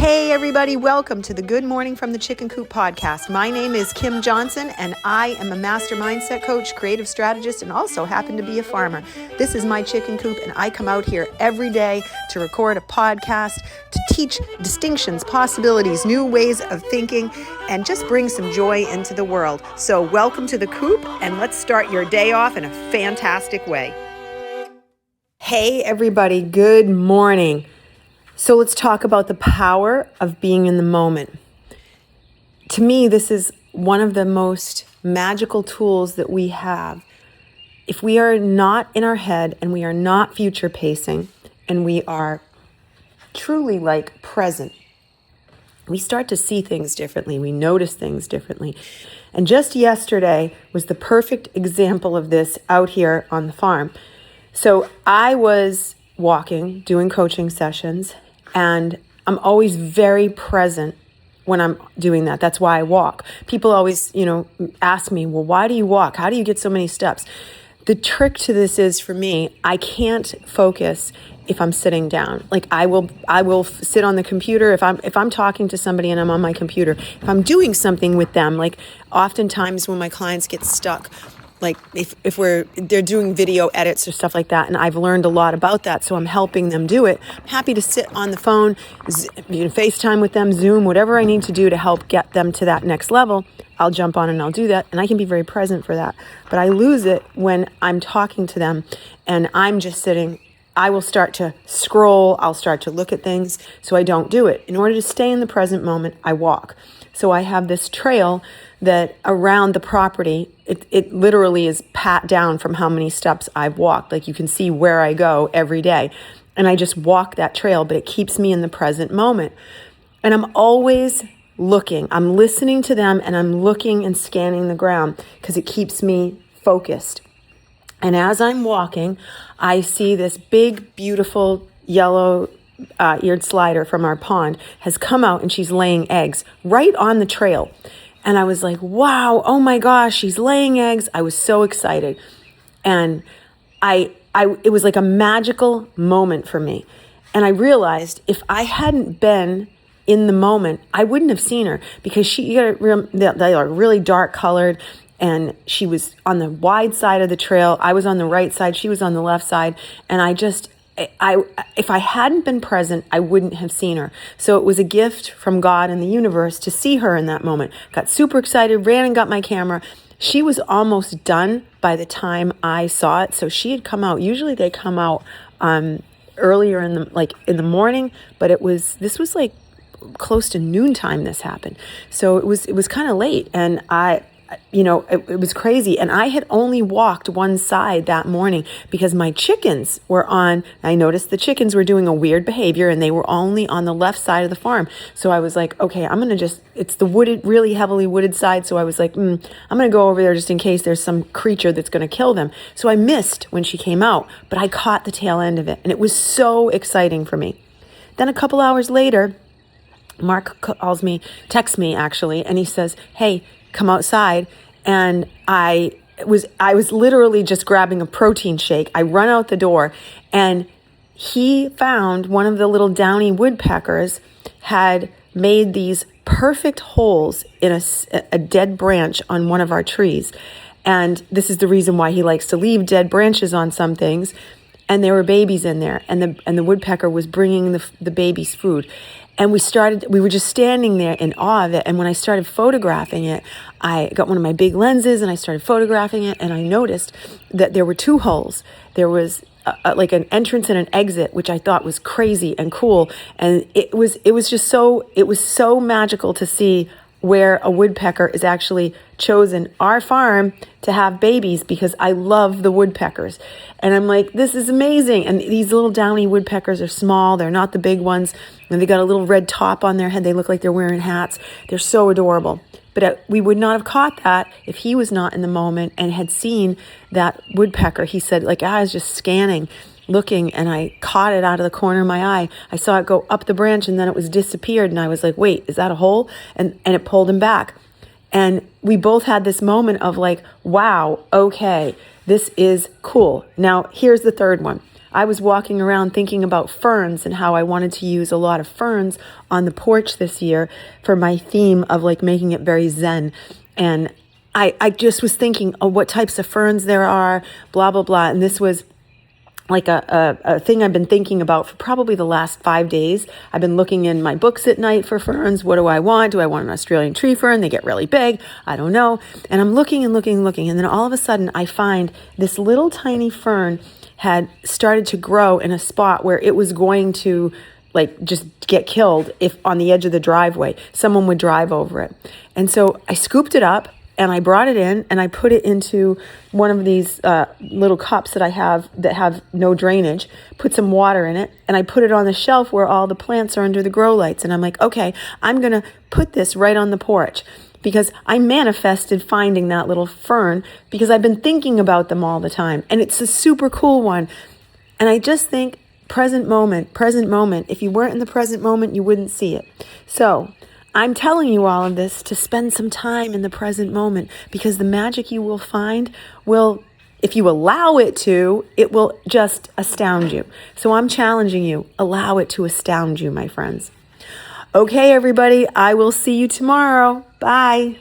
Hey everybody, welcome to the Good Morning from the Chicken Coop podcast. My name is Kim Johnson and I am a master mindset coach, creative strategist, and also happen to be a farmer. This is my chicken coop and I come out here every day to record a podcast, to teach distinctions, possibilities, new ways of thinking, and just bring some joy into the world. So welcome to the coop and let's start your day off in a fantastic way. Hey everybody, good morning. So let's talk about the power of being in the moment. To me, this is one of the most magical tools that we have. If we are not in our head and we are not future pacing and we are truly like present, we start to see things differently. We notice things differently. And just yesterday was the perfect example of this out here on the farm. So I was walking, doing coaching sessions, and I'm always very present when I'm doing that. That's why I walk. People always, ask me, well, why do you walk? How do you get so many steps? The trick to this is, for me, I can't focus if I'm sitting down. Like I will sit on the computer if I'm talking to somebody and I'm on my computer. If I'm doing something with them, like oftentimes when my clients get stuck, like if they're doing video edits or stuff like that, and I've learned a lot about that, so I'm helping them do it. I'm happy to sit on the phone, FaceTime with them, Zoom, whatever I need to do to help get them to that next level. I'll jump on and I'll do that, and I can be very present for that. But I lose it when I'm talking to them and I'm just sitting. I will start to scroll, I'll start to look at things, so I don't do it. In order to stay in the present moment, I walk. So I have this trail that around the property, it literally is pat down from how many steps I've walked. Like you can see where I go every day. And I just walk that trail, but it keeps me in the present moment. And I'm always looking. I'm listening to them and I'm looking and scanning the ground because it keeps me focused. And as I'm walking, I see this big, beautiful yellow eared slider from our pond has come out and she's laying eggs right on the trail. And I was like, wow, oh my gosh, she's laying eggs. I was so excited. And it was like a magical moment for me. And I realized if I hadn't been in the moment, I wouldn't have seen her because they are really dark colored. And she was on the wide side of the trail. I was on the right side. She was on the left side. And if I hadn't been present, I wouldn't have seen her. So it was a gift from God and the universe to see her in that moment. Got super excited, ran and got my camera. She was almost done by the time I saw it. So she had come out. Usually they come out earlier in the morning, but this was like close to noontime this happened. So it was kind of late, and it was crazy. And I had only walked one side that morning because my chickens were I noticed the chickens were doing a weird behavior and they were only on the left side of the farm. So I was like, okay, it's the really heavily wooded side. So I was like, I'm going to go over there just in case there's some creature that's going to kill them. So I missed when she came out, but I caught the tail end of it. And it was so exciting for me. Then a couple hours later, Mark texts me actually, and he says, hey, come outside. And I was literally just grabbing a protein shake. I run out the door and he found one of the little downy woodpeckers had made these perfect holes in a dead branch on one of our trees. And this is the reason why he likes to leave dead branches on some things. And there were babies in there, and the woodpecker was bringing the babies food. And we were just standing there in awe of it. And when I started photographing it, I got one of my big lenses and I started photographing it. And I noticed that there were two holes. There was like an entrance and an exit, which I thought was crazy and cool. And it was so magical to see where a woodpecker is actually chosen our farm to have babies, because I love the woodpeckers. And I'm like, this is amazing. And these little downy woodpeckers are small. They're not the big ones. And they got a little red top on their head. They look like they're wearing hats. They're so adorable. But we would not have caught that if he was not in the moment and had seen that woodpecker. He said, I was just scanning, looking, and I caught it out of the corner of my eye. I saw it go up the branch and then it was disappeared. And I was like, wait, is that a hole? And it pulled him back. And we both had this moment of like, wow, okay, this is cool. Now, here's the third one. I was walking around thinking about ferns and how I wanted to use a lot of ferns on the porch this year for my theme of like making it very zen. And I just was thinking, oh, what types of ferns there are, blah, blah, blah. And this was like a thing I've been thinking about for probably the last 5 days. I've been looking in my books at night for ferns. What do I want? Do I want an Australian tree fern? They get really big. I don't know. And I'm looking and looking and looking. And then all of a sudden I find this little tiny fern had started to grow in a spot where it was going to like just get killed if on the edge of the driveway, someone would drive over it. And so I scooped it up and I brought it in and I put it into one of these little cups that I have that have no drainage, put some water in it, and I put it on the shelf where all the plants are under the grow lights. And I'm like, okay, I'm going to put this right on the porch because I manifested finding that little fern because I've been thinking about them all the time. And it's a super cool one. And I just think present moment. If you weren't in the present moment, you wouldn't see it. So I'm telling you all of this to spend some time in the present moment because the magic you will find will, if you allow it to, it will just astound you. So I'm challenging you, allow it to astound you, my friends. Okay, everybody, I will see you tomorrow. Bye.